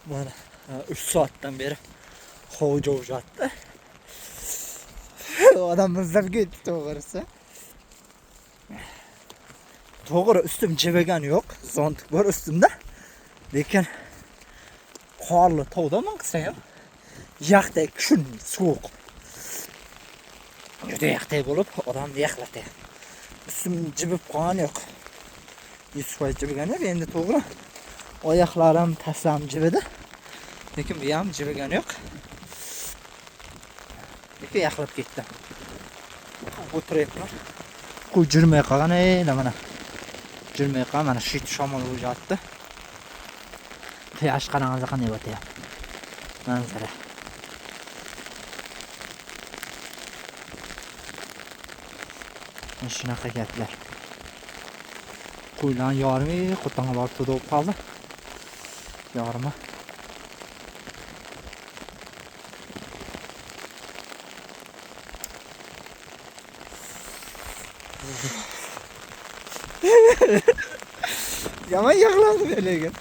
Mana 3 soatdan beri hovuca uzattı. Adam mızlab gitti to'g'risi. To'g'ri üstüm jibagan yo'q. Zontik bor üstümde. Lekin qorli tog'daman qilsa ham yaqdek shun sovuq. Juda yaqdek bo'lib, odamni yaqlatadi. Üstüm jibib qolgan yo'q. 100% jibagan yo'q. Endi to'g'ri oyoqlarim taslam jibidi. Lekin bu ham jibagan yo'q. Lekin yaqlab ketdi. O'tiryapman. Qo'y jurmay qolgan edi mana. Jurmay qolgan mana shu shamol o'jatdi. Quyosh qarang'iz qanday o'tyapti. Manzara. Shunaqa gaplar. Qo'ylar yormi, qo'tanga borib to'dib qoldi. Yorma. Yaman yig'landi lekin.